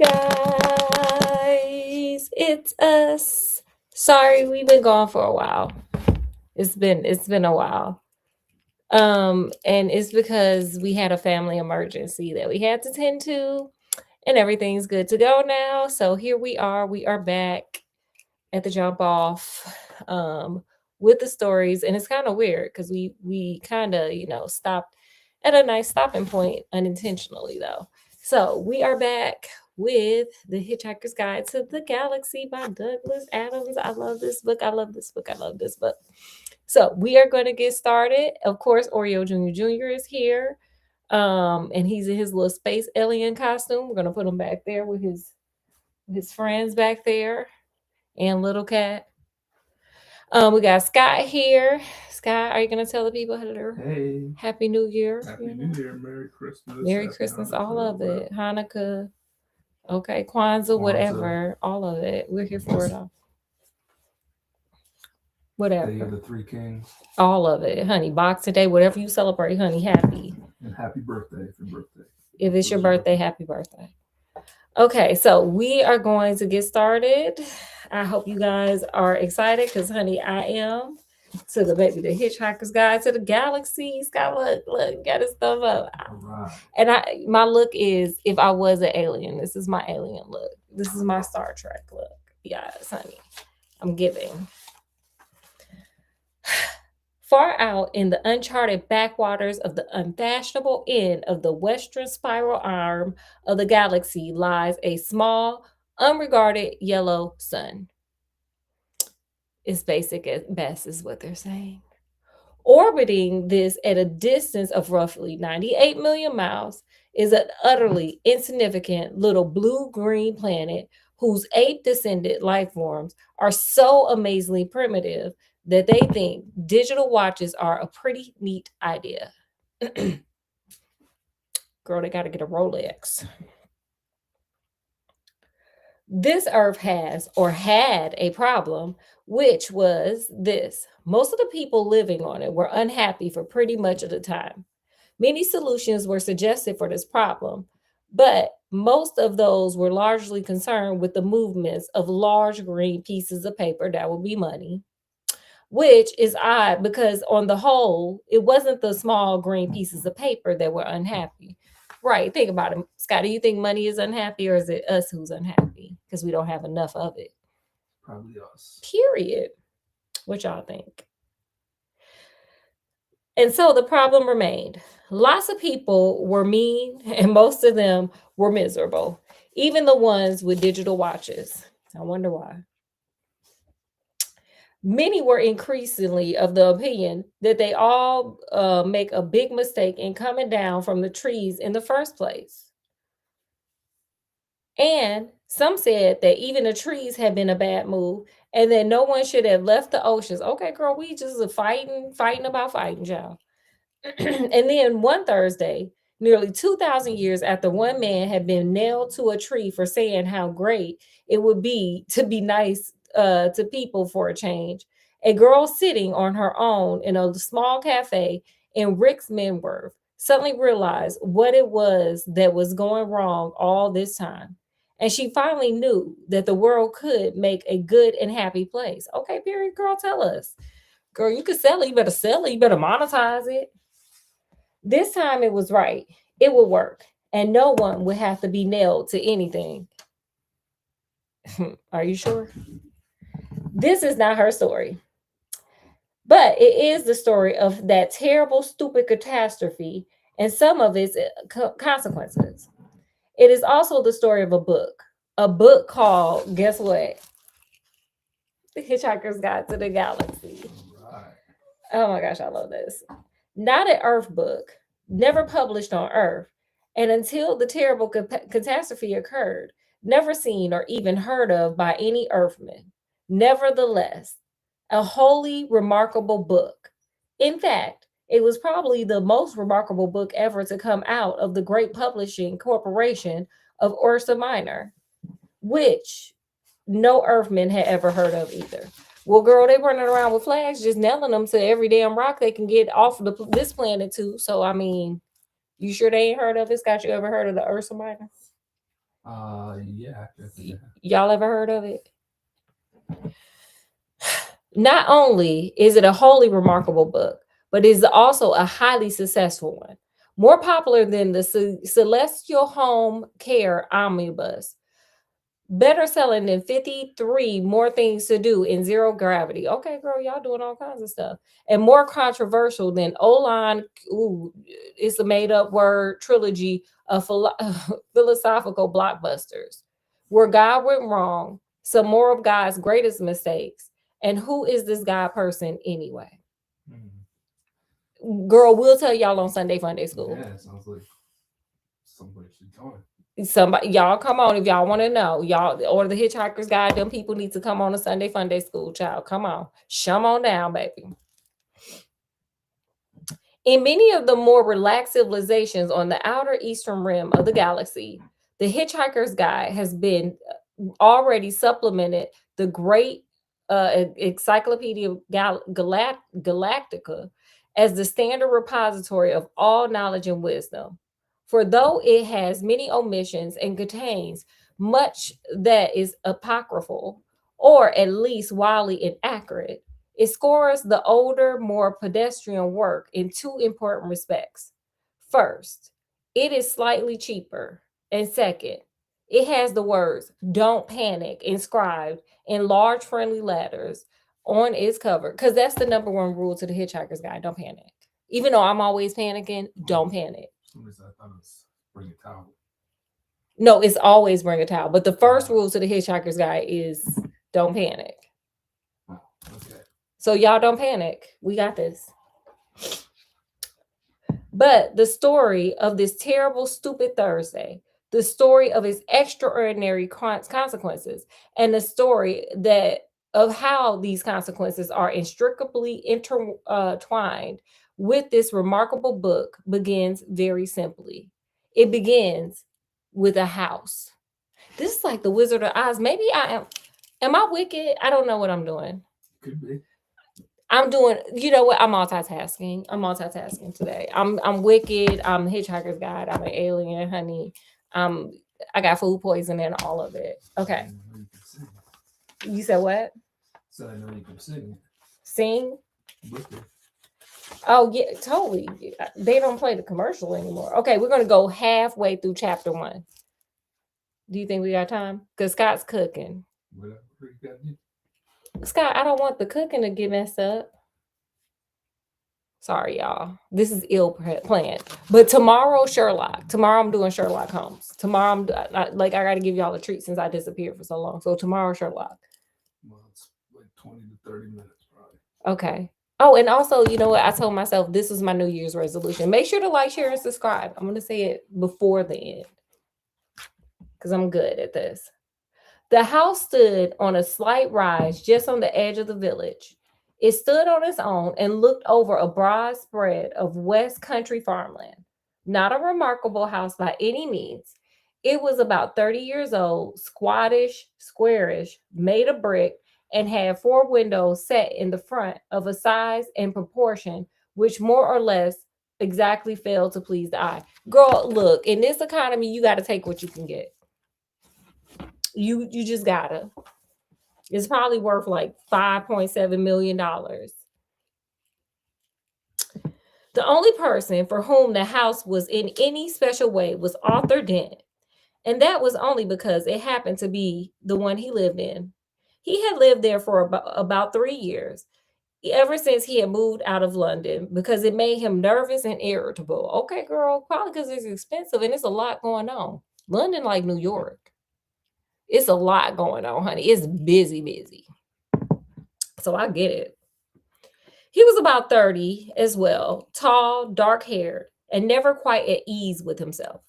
guys, it's us. Sorry, we've been gone for a while. It's been a while. And it's because we had a family emergency that we had to tend to, and everything's good to go now. So here we are. We are back at the jump off with the stories, and it's kind of weird because we kind of stopped at a nice stopping point unintentionally though. So we are back with the Hitchhiker's Guide to the Galaxy by Douglas Adams. I love this book. I love this book. I love this book. So we are going to get started. Of course, Oreo Jr. is here. And he's in his little space alien costume. We're gonna put him back there with his friends back there and little cat. We got Scott here. Scott, are you gonna tell the people Hey, Happy New Year? Happy New Year, Merry Christmas, Merry Happy Christmas, all Hanukkah, of whatever. it. Hanukkah, okay, Kwanzaa, Kwanzaa, whatever, all of it. We're here for it all. Day of Whatever. the Three Kings, All of it, honey. Boxing Day, whatever you celebrate, honey, happy. and happy birthday if your birthday. If it's your Was your birthday, birthday? happy birthday. Okay, so we are going to get started. I hope you guys are excited because, honey, I am. To the baby, the Hitchhiker's Guide to the Galaxy. Scott, look, got his stuff up. All right. And my look is if I was an alien. This is my alien look. This is my Star Trek look. Yes, honey. I'm giving. Far out in the uncharted backwaters of the unfashionable end of the western spiral arm of the galaxy lies a small, unregarded yellow sun. It's basic at best, is what they're saying. Orbiting this at a distance of roughly 98 million miles is an utterly insignificant little blue green planet whose ape descended life forms are so amazingly primitive that they think digital watches are a pretty neat idea. Girl, they got to get a Rolex. This Earth has or had a problem, which was this: most of the people living on it were unhappy for pretty much of the time. Many solutions were suggested for this problem, but most of those were largely concerned with the movements of large green pieces of paper that would be money, which is odd because, on the whole, it wasn't the small green pieces of paper that were unhappy. Right. Think about it. Scott, do you think money is unhappy or is it us who's unhappy? Because we don't have enough of it. Probably us. Period. What y'all think? And so the problem remained. Lots of people were mean, and most of them were miserable, even the ones with digital watches. I wonder why. Many were increasingly of the opinion that they all make a big mistake in coming down from the trees in the first place. And some said that even the trees had been a bad move and that no one should have left the oceans. Okay, girl, we just are fighting about fighting, y'all. And then one Thursday, nearly 2,000 years after one man had been nailed to a tree for saying how great it would be to be nice to people for a change, a girl sitting on her own in a small cafe in Rick's Menworth suddenly realized what it was that was going wrong all this time. And she finally knew that the world could make a good and happy place. Okay, period, girl, tell us. Girl, you could sell it. You better sell it. You better monetize it. This time it was right. It would work. And no one would have to be nailed to anything. Are you sure? This is not her story. But it is the story of that terrible, stupid catastrophe and some of its consequences. It is also the story of a book called, guess what? The Hitchhiker's Guide to the Galaxy. All right. Oh my gosh, I love this. Not an Earth book, never published on Earth, and until the terrible catastrophe occurred, never seen or even heard of by any Earthman. Nevertheless, a wholly remarkable book. In fact, it was probably the most remarkable book ever to come out of the great publishing corporation of Ursa Minor, which no Earthman had ever heard of either. Well, girl, they running around with flags, just nailing them to every damn rock they can get off of this planet too. So, I mean, you sure they ain't heard of it? Scott, you ever heard of the Ursa Minor? Yeah, I think Y'all ever heard of it? Not only is it a wholly remarkable book, but it is also a highly successful one. More popular than the Celestial Home Care Omnibus, better selling than 53 More Things to Do in Zero Gravity. Okay, girl, y'all doing all kinds of stuff. And more controversial than Olan, ooh, it's a made up word trilogy of philosophical blockbusters. Where God went wrong, some more of God's greatest mistakes. And who is this God person anyway? Girl, we'll tell y'all on Sunday Funday School. Yeah, it sounds like somebody should join. Somebody, y'all come on if y'all want to know. Y'all or the Hitchhiker's Guide, them people need to come on a Sunday Funday School, child. Come on. Shum on down, baby. In many of the more relaxed civilizations on the outer eastern rim of the galaxy, the Hitchhiker's Guide has been already supplemented the great Encyclopedia Galactica as the standard repository of all knowledge and wisdom. For though it has many omissions and contains much that is apocryphal, or at least wildly inaccurate, it scores the older, more pedestrian work in two important respects. First, it is slightly cheaper. And second, it has the words "Don't Panic" inscribed in large friendly letters on its cover. Because that's the number one rule to the Hitchhiker's Guide: don't panic. Even though I'm always panicking, don't panic. For some reason, I thought it was bring a towel. No, it's always bring a towel. But the first rule to the Hitchhiker's Guide is don't panic. Oh, okay. So y'all don't panic. We got this. But the story of this terrible, stupid Thursday, the story of its extraordinary consequences, and the story that of how these consequences are inextricably intertwined with this remarkable book begins very simply. It begins with a house. This is like the Wizard of Oz. Maybe I am. Am I wicked? I don't know what I'm doing. Could be. I'm doing, you know what? I'm multitasking. I'm multitasking today. I'm wicked. I'm the Hitchhiker's Guide. I'm an alien, honey. I got food poisoning and all of it. Okay. I know you can sing. You said what? So I know you can sing. Sing? Wicked. Oh yeah, totally. They don't play the commercial anymore. Okay, we're gonna go halfway through chapter 1. Do you think we got time? Because Scott's cooking. Whatever you got to do. Scott, I don't want the cooking to get messed up. Sorry, y'all. This is ill planned. But tomorrow, Sherlock. Tomorrow, I'm doing Sherlock Holmes. Tomorrow, I got to give y'all a treat since I disappeared for so long. So tomorrow, Sherlock. Well, it's like 20 to 30 minutes, probably. Okay. Oh, and also, you know what? I told myself this was my New Year's resolution. Make sure to like, share, and subscribe. I'm going to say it before the end because I'm good at this. The house stood on a slight rise just on the edge of the village. It stood on its own and looked over a broad spread of West Country farmland. Not a remarkable house by any means. It was about 30 years old, squattish, squarish, made of brick, and had 4 windows set in the front of a size and proportion which more or less exactly failed to please the eye. Girl, look, in this economy, you got to take what you can get. You just gotta. It's probably worth like $5.7 million. The only person for whom the house was in any special way was Arthur Dent, and that was only because it happened to be the one he lived in. He had lived there for about 3 years, ever since he had moved out of London, because it made him nervous and irritable. Okay, girl, probably because it's expensive and it's a lot going on. London, like New York. It's a lot going on, honey. It's busy. So I get it. He was about 30 as well, tall, dark haired, and never quite at ease with himself.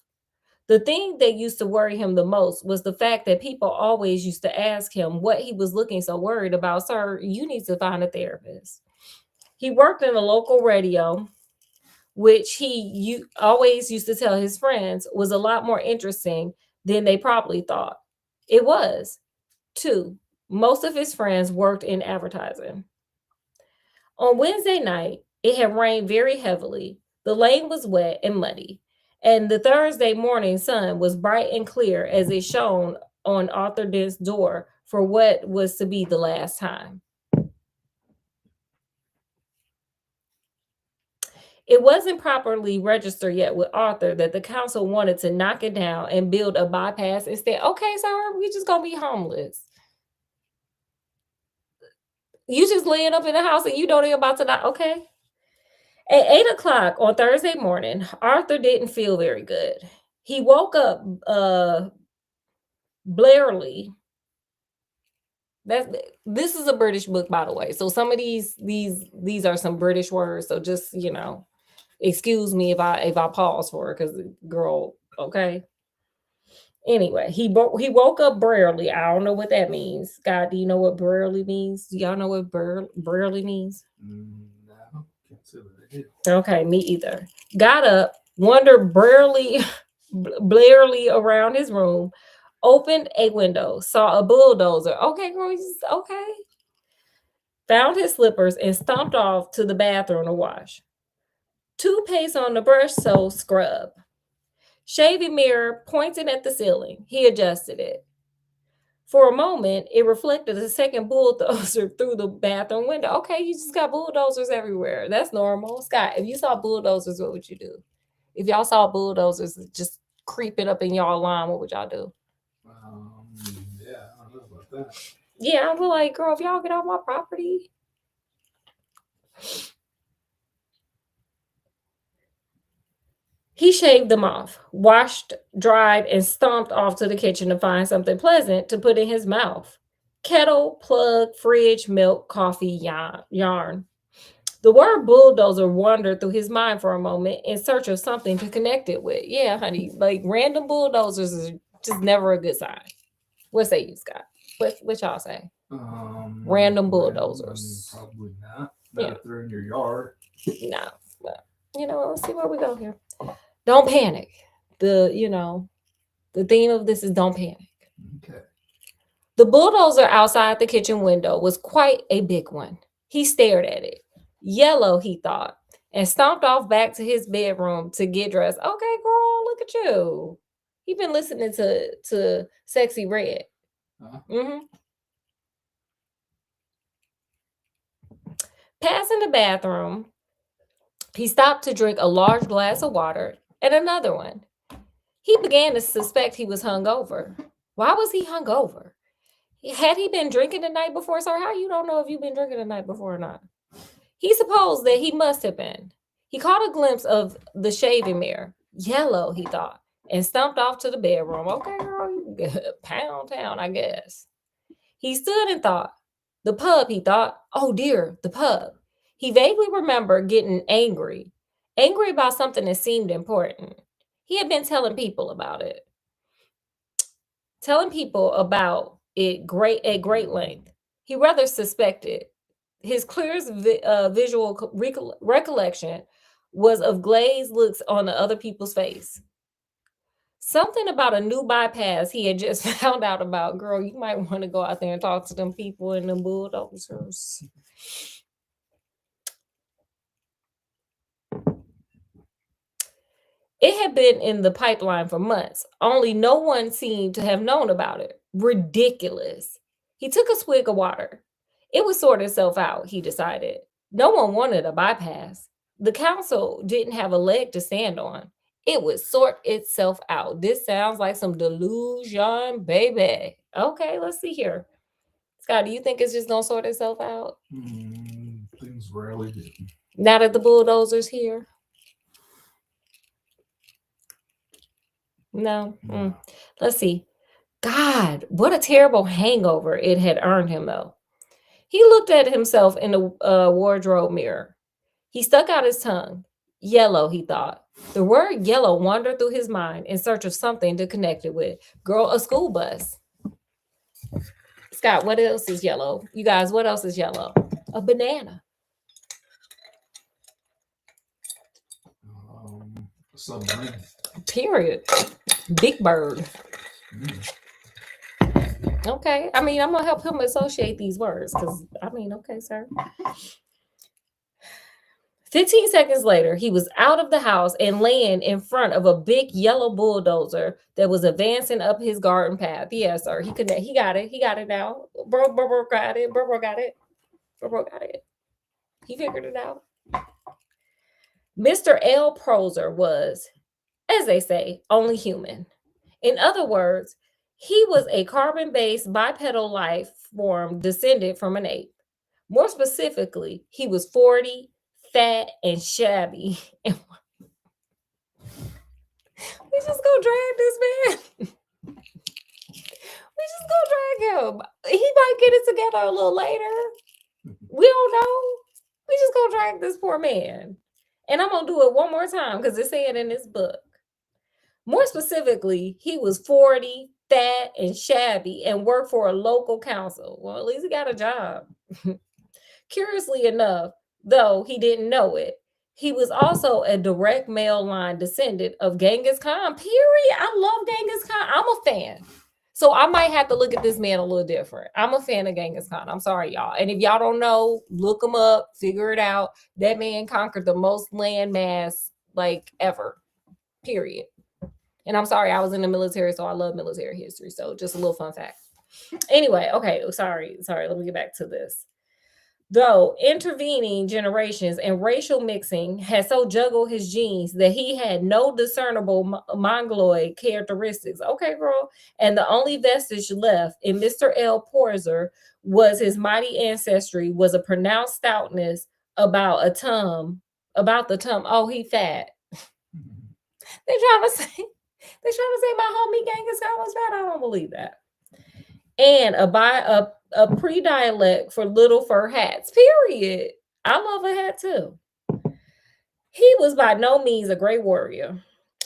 The thing that used to worry him the most was the fact that people always used to ask him what he was looking so worried about. Sir, you need to find a therapist. He worked in a local radio, which he always used to tell his friends was a lot more interesting than they probably thought. It was. 2, most of his friends worked in advertising. On Wednesday night, it had rained very heavily. The lane was wet and muddy, And the Thursday morning sun was bright and clear as it shone on Arthur Dent's door for what was to be the last time. It wasn't properly registered yet with Arthur that the council wanted to knock it down and build a bypass instead. Okay, sir, we just gonna be homeless. You just laying up in the house and you know they're about to die. Okay. At 8 o'clock on Thursday morning, Arthur didn't feel very good. He woke up Blairly. This is a British book, by the way. So some of these are some British words. So just excuse me if I pause for it, because girl, okay. Anyway, he woke up Brarely. I don't know what that means. God, do you know what Brarely means? Do y'all know what Brarely means? No, can't say that I did. Okay, me either. Got up, wandered Brarely around his room, opened a window, saw a bulldozer. Okay, girl, okay. Found his slippers and stomped off to the bathroom to wash. Toothpaste on the brush, so scrub. Shaving mirror pointing at the ceiling. He adjusted it. For a moment, it reflected a second bulldozer through the bathroom window. Okay, you just got bulldozers everywhere. That's normal. Scott, if you saw bulldozers, what would you do? If y'all saw bulldozers just creeping up in y'all lawn, what would y'all do? Yeah, I don't know about that. Yeah, I'm like, girl, if y'all get off my property. He shaved them off, washed, dried, and stomped off to the kitchen to find something pleasant to put in his mouth. Kettle, plug, fridge, milk, coffee, yarn. The word bulldozer wandered through his mind for a moment in search of something to connect it with. Yeah, honey, like random bulldozers is just never a good sign. What say you, Scott? What y'all say? Random bulldozers. Probably not. Not if they're in your yard. No. But, let's see where we go here. Don't panic. The theme of this is don't panic. Okay. The bulldozer outside the kitchen window was quite a big one. He stared at it. Yellow, he thought, and stomped off back to his bedroom to get dressed. Okay, girl, look at you. He been listening to Sexy Red. Passing the bathroom, he stopped to drink a large glass of water and another one. He began to suspect he was hungover. Why was he hungover? Had he been drinking the night before? Sir, how you don't know if you've been drinking the night before or not? He supposed that he must have been. He caught a glimpse of the shaving mirror. Yellow, he thought, and stumped off to the bedroom. Okay, girl, you can pound town, I guess. He stood and thought. The pub, he thought. Oh dear, the pub. He vaguely remembered getting angry about something that seemed important. He had been telling people about it. Telling people about it at great length. He rather suspected. His clearest visual recollection was of glazed looks on the other people's face. Something about a new bypass he had just found out about. Girl, you might want to go out there and talk to them people in the bulldozers. It had been in the pipeline for months, only no one seemed to have known about it. Ridiculous. He took a swig of water. It would sort itself out, he decided. No one wanted a bypass. The council didn't have a leg to stand on. It would sort itself out. This sounds like some delusion, baby. Okay, let's see here. Scott, do you think it's just going to sort itself out? Things rarely do. Now that the bulldozer's here? No. Let's see. God, what a terrible hangover it had earned him, though. He looked at himself in the wardrobe mirror. He stuck out his tongue. Yellow, he thought. The word yellow wandered through his mind in search of something to connect it with. Girl, a school bus. Scott, what else is yellow? You guys, what else is yellow? A banana. Submarine. Period. Big bird. Okay. I mean, I'm going to help him associate these words because, okay, sir. 15 seconds later, he was out of the house and laying in front of a big yellow bulldozer that was advancing up his garden path. Yes, sir. He got it. He got it now. Bro got it. Bro got it. Bro got it. He figured it out. Mr. L. Proser was, as they say, only human. In other words, he was a carbon-based bipedal life form descended from an ape. More specifically, he was 40, fat, and shabby. And we just go drag this man. We just go drag him. He might get it together a little later. We don't know. We just go drag this poor man. And I'm going to do it one more time because it's said in this book. More specifically, he was 40, fat, and shabby and worked for a local council. Well, at least he got a job. Curiously enough, though he didn't know it, he was also a direct male line descendant of Genghis Khan. Period. I love Genghis Khan. I'm a fan. So I might have to look at this man a little different. I'm a fan of Genghis Khan. I'm sorry, y'all. And if y'all don't know, look him up, figure it out. That man conquered the most land mass like ever. Period. And I'm sorry, I was in the military, so I love military history. So just a little fun fact. Anyway, okay, sorry. Let me get back to this. Though intervening generations and racial mixing had so juggled his genes that he had no discernible mongoloid characteristics. Okay, girl. And the only vestige left in Mr. L. Porzer was his mighty ancestry, was a pronounced stoutness about the tum. Oh, he fat. They trying to say my homie Genghis Khan was fat. I don't believe that. And a pre-dialect for little fur hats. Period. I love a hat too. He was by no means a great warrior.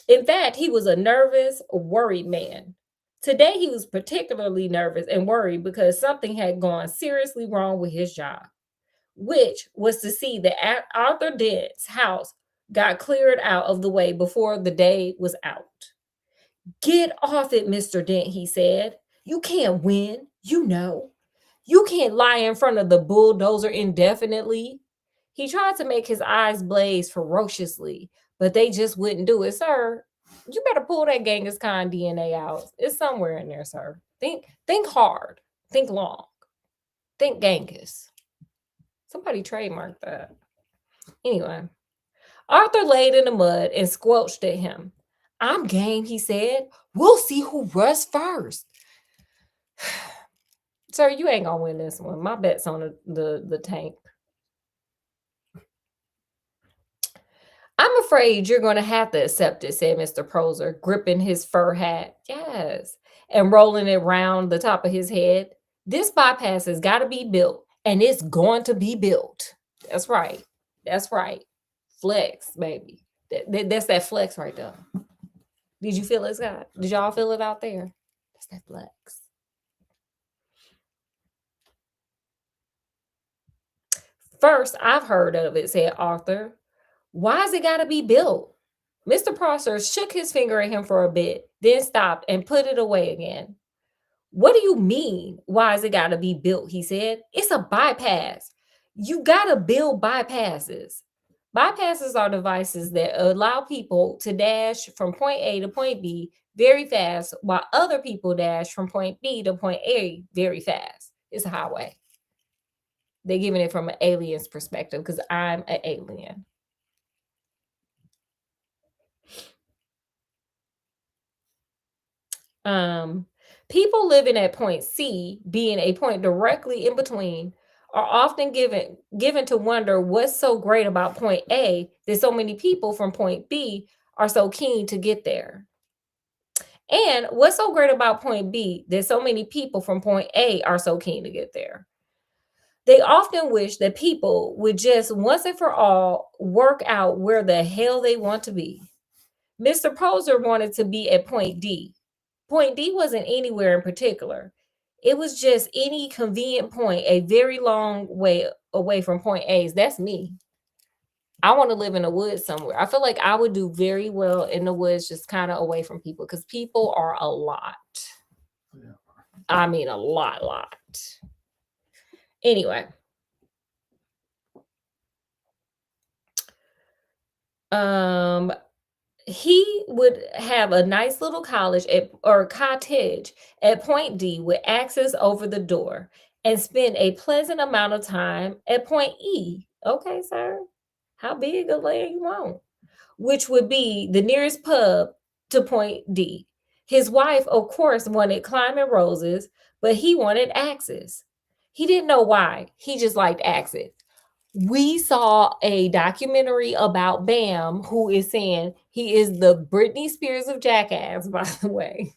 In fact, he was a nervous, worried man. Today, he was particularly nervous and worried because something had gone seriously wrong with his job, which was to see that Arthur Dent's house got cleared out of the way before the day was out. Get off it, Mr. Dent, he said. You can't win, you know. You can't lie in front of the bulldozer indefinitely. He tried to make his eyes blaze ferociously, but they just wouldn't do it. Sir, you better pull that Genghis Khan DNA out. It's somewhere in there, sir. Think hard. Think long. Think Genghis. Somebody trademarked that. Anyway, Arthur laid in the mud and squelched at him. I'm game, he said. We'll see who runs first. Sir, you ain't gonna win this one. My bet's on the tank. I'm afraid you're gonna have to accept it, said Mr. Proser, gripping his fur hat. Yes. And rolling it round the top of his head. This bypass has got to be built, and it's going to be built. That's right. That's right. Flex, baby. That's that flex right there. Did you feel it, Scott? Did y'all feel it out there? That's that flex. First, I've heard of it, said Arthur. Why's it got to be built? Mr. Prosser shook his finger at him for a bit, then stopped and put it away again. What do you mean, why's it got to be built? He said. It's a bypass. You got to build bypasses. Bypasses are devices that allow people to dash from point A to point B very fast, while other people dash from point B to point A very fast. It's a highway. They're giving it from an alien's perspective because I'm an alien. People living at point C, being a point directly in between, are often given to wonder what's so great about point A that so many people from point B are so keen to get there. And what's so great about point B that so many people from point A are so keen to get there. They often wish that people would just once and for all work out where the hell they want to be. Mr. Poser wanted to be at point D. Point D wasn't anywhere in particular. It was just any convenient point, a very long way away from point A's. That's me. I want to live in the woods somewhere. I feel like I would do very well in the woods, just kind of away from people, because people are a lot. Yeah. I mean, a lot. Anyway. Um, he would have a nice little cottage at Point D with access over the door and spend a pleasant amount of time at Point E. Okay, sir. How big a land you want? Which would be the nearest pub to Point D. His wife, of course, wanted climbing roses, but he wanted axes. He didn't know why. He just liked axes. We saw a documentary about Bam, who is saying he is the Britney Spears of Jackass, by the way.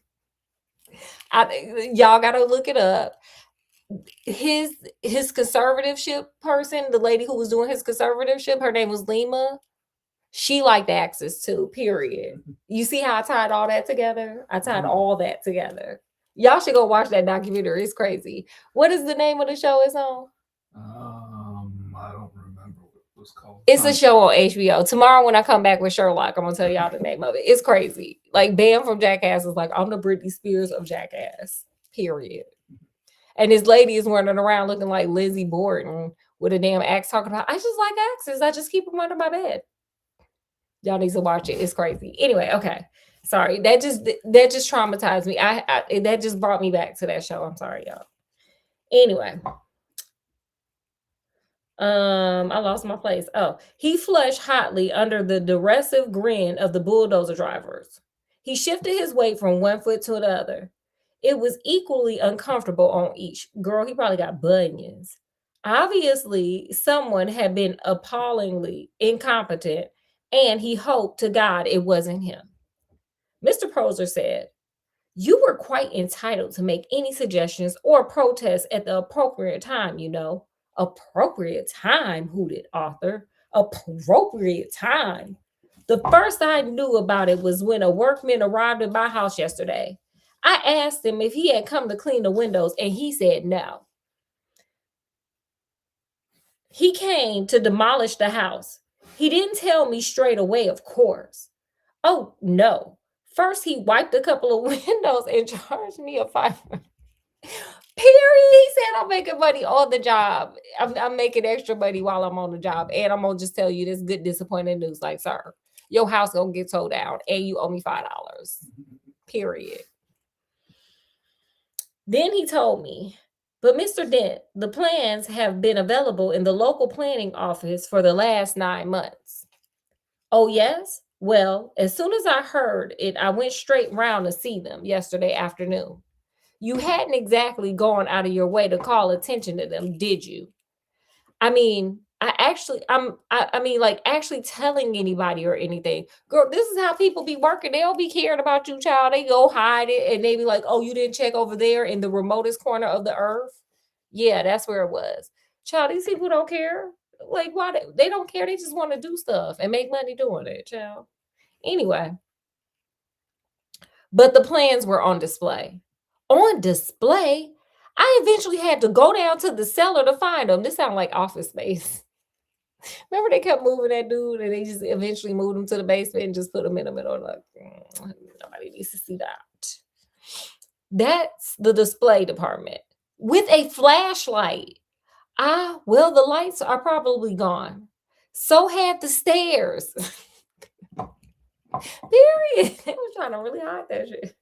Y'all gotta look it up. His conservatorship person, the lady who was doing his conservatorship, her name was Lima. She liked axes too, period. You see how I tied all that together? I tied all that together. Y'all should go watch that documentary. It's crazy. What is the name of the show it's on? I don't remember what it was called. It's a show on HBO. Tomorrow when I come back with Sherlock, I'm gonna tell y'all the name of it. It's crazy. Like Bam from Jackass is like, I'm the Britney Spears of Jackass. Period. And this lady is running around looking like Lizzie Borden with a damn axe talking about, I just like axes. I just keep them under my bed. Y'all need to watch it. It's crazy. Anyway, okay. Sorry. That just traumatized me. That just brought me back to that show. I'm sorry, y'all. Anyway. I lost my place. Oh, he flushed hotly under the derisive grin of the bulldozer drivers. He shifted his weight from one foot to the other. It was equally uncomfortable on each. Girl, he probably got bunions. Obviously, someone had been appallingly incompetent, and he hoped to God it wasn't him. Mr. Proser said, you were quite entitled to make any suggestions or protests at the appropriate time, you know. Appropriate time, hooted Arthur. Appropriate time. The first I knew about it was when a workman arrived at my house yesterday. I asked him if he had come to clean the windows, and he said no. He came to demolish the house. He didn't tell me straight away, of course. Oh, no. First, he wiped a couple of windows and charged me a $5. Period. He said, I'm making money on the job. I'm making extra money while I'm on the job. And I'm going to just tell you this good, disappointing news. Like, sir, your house going to get towed down and you owe me $5. Period. Then he told me, but Mr. Dent, the plans have been available in the local planning office for the last 9 months. Oh, yes? Well, as soon as I heard it, I went straight round to see them yesterday afternoon. You hadn't exactly gone out of your way to call attention to them, did you? I mean, actually telling anybody or anything. Girl, this is how people be working. They don't be caring about you, child. They go hide it and they be like, oh, you didn't check over there in the remotest corner of the earth? Yeah, that's where it was. Child, these people don't care. Like, why they don't care. They just want to do stuff and make money doing it, child. Anyway, but the plans were on display. On display? I eventually had to go down to the cellar to find them. This sounds like Office Space. Remember they kept moving that dude and they just eventually moved him to the basement and just put him in the middle. Like, nobody needs to see that. That's the display department with a flashlight. Well, the lights are probably gone. So had the stairs. Period. They was trying to really hide that shit.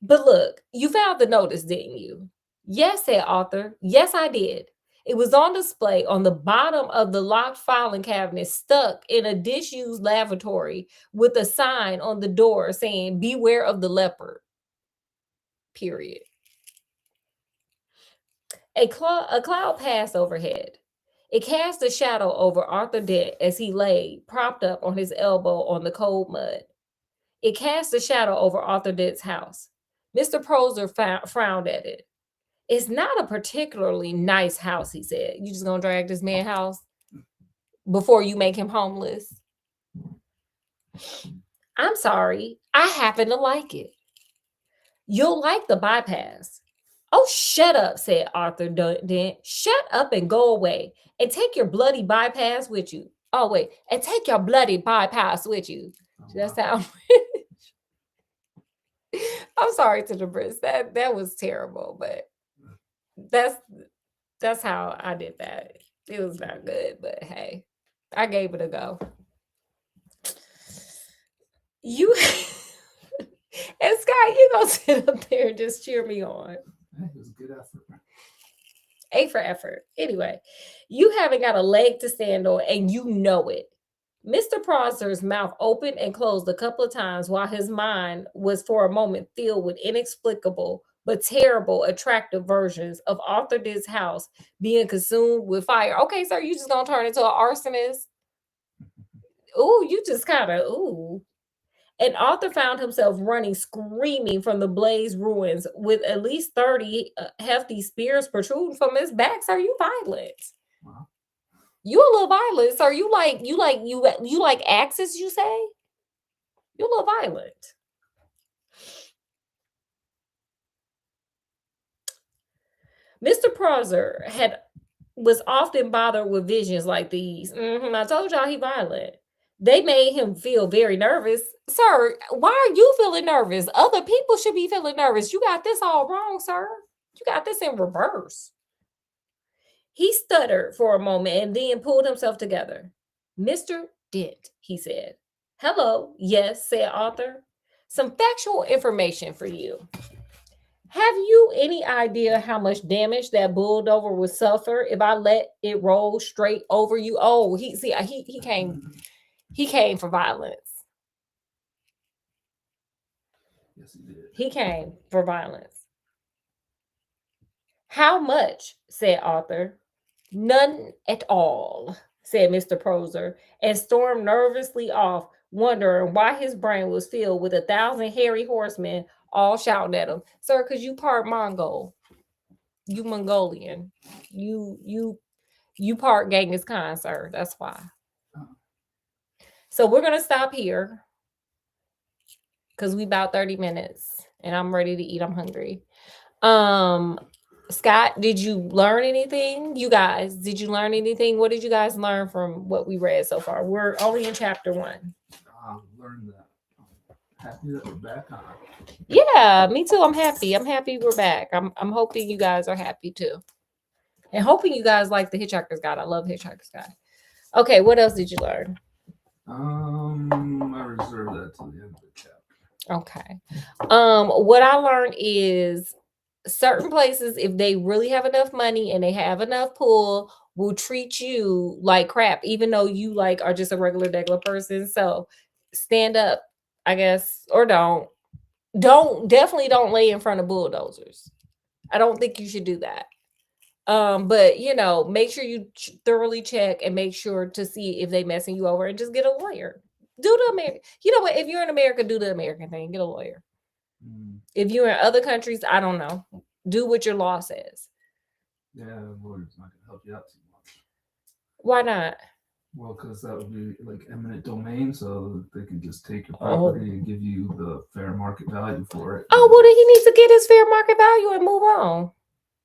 But look, you found the notice, didn't you? Yes, said Arthur. Yes, I did. It was on display on the bottom of the locked filing cabinet, stuck in a disused lavatory with a sign on the door saying, beware of the leopard. Period. A cloud passed overhead. It cast a shadow over Arthur Dent as he lay, propped up on his elbow on the cold mud. It cast a shadow over Arthur Dent's house. Mr. Proser frowned at it. It's not a particularly nice house, he said. You just gonna drag this man's house before you make him homeless? I'm sorry. I happen to like it. You'll like the bypass. Oh, shut up, said Arthur Dent. Shut up and go away. And take your bloody bypass with you. Oh, wait. And take your bloody bypass with you. Does that sound I'm sorry to the Brits. That was terrible, but that's how I did that. It was not good, but hey, I gave it a go. You and Scott, you gonna sit up there and just cheer me on. It was a good effort. A for effort. Anyway, you haven't got a leg to stand on, and you know it. Mr. Prosser's mouth opened and closed a couple of times while his mind was for a moment filled with inexplicable but terrible, attractive versions of Arthur Dick's house being consumed with fire. Okay, sir, you just gonna turn into an arsonist? Ooh, you just kind of, ooh. And Arthur found himself running, screaming from the blaze ruins with at least 30 hefty spears protruding from his back. Sir, you violent. Wow. You a little violent, sir. You like axes, you say? You a little violent. Mr. Prosser was often bothered with visions like these. I told y'all he violent. They made him feel very nervous. Sir, why are you feeling nervous? Other people should be feeling nervous. You got this all wrong, sir. You got this in reverse. He stuttered for a moment and then pulled himself together. Mr. Dent, he said. Hello, yes, said Arthur. Some factual information for you. Have you any idea how much damage that bulldozer would suffer if I let it roll straight over you? Oh, he came for violence. Yes, he did. He came for violence. How much? Said Arthur. None at all, said Mr. Prosser, and stormed nervously off, wondering why his brain was filled with 1,000 hairy horsemen all shouting at him. Sir, because you part Mongol. You Mongolian. You part Genghis Khan, sir. That's why. So we're gonna stop here because we about 30 minutes and I'm ready to eat. I'm hungry. Scott, did you learn anything? You guys, did you learn anything? What did you guys learn from what we read so far? We're only in chapter 1. Learned that. Happy that we're back on. Yeah, me too. I'm happy. I'm happy we're back. I'm hoping you guys are happy too. And hoping you guys like the Hitchhiker's Guide. I love Hitchhiker's Guide. Okay, what else did you learn? I reserve that to the end of the chapter. Okay. What I learned is certain places, if they really have enough money and they have enough pull, will treat you like crap, even though you like are just a regular person. So stand up, I guess, or don't. Definitely don't lay in front of bulldozers. I don't think you should do that. But make sure you thoroughly check and make sure to see if they messing you over and just get a lawyer. Do the American. You know what? If you're in America, do the American thing. Get a lawyer. If you're in other countries, I don't know. Do what your law says. Yeah, a lawyer's not going to help you out too much. Why not? Well, because that would be like eminent domain, so they can just take your property and give you the fair market value for it. Oh, well, then he needs to get his fair market value and move on.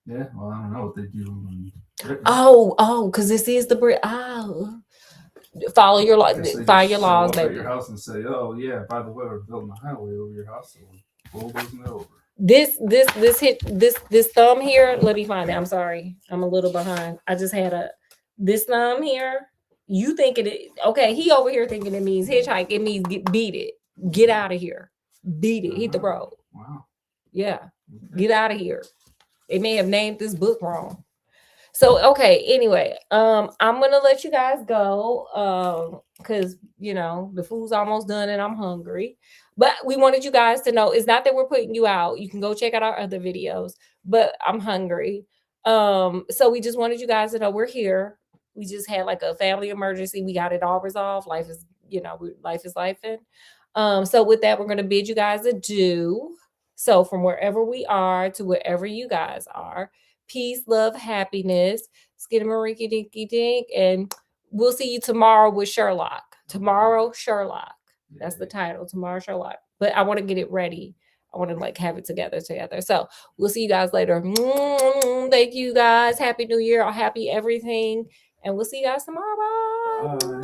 Yeah, well, I don't know what they do in Britain. Oh, because this is the Brit. Oh, follow your law. Find your laws, baby. baby. Your house and say, oh yeah, by the way, we're building a highway over your house, so we're bulldozing it over. This thumb here. Let me find it. I'm sorry, I'm a little behind. I just had this thumb here. You thinking it? Okay, he over here thinking it means hitchhike. It means beat it. Get out of here. Beat it. Hit the road. Wow. Yeah. Okay. Get out of here. They may have named this book wrong. So okay. Anyway, I'm gonna let you guys go. Because the food's almost done and I'm hungry. But we wanted you guys to know it's not that we're putting you out. You can go check out our other videos. But I'm hungry. So we just wanted you guys to know we're here. We just had like a family emergency. We got it all resolved. Life is, life is lifing. So with that, we're gonna bid you guys adieu. So from wherever we are to wherever you guys are, peace, love, happiness, skidamarinky dinky dink, and we'll see you tomorrow with Sherlock. Tomorrow, Sherlock. That's the title. Tomorrow, Sherlock. But I want to get it ready. I want to have it together. So we'll see you guys later. Thank you guys. Happy New Year. Happy everything. And we'll see you guys tomorrow. Bye.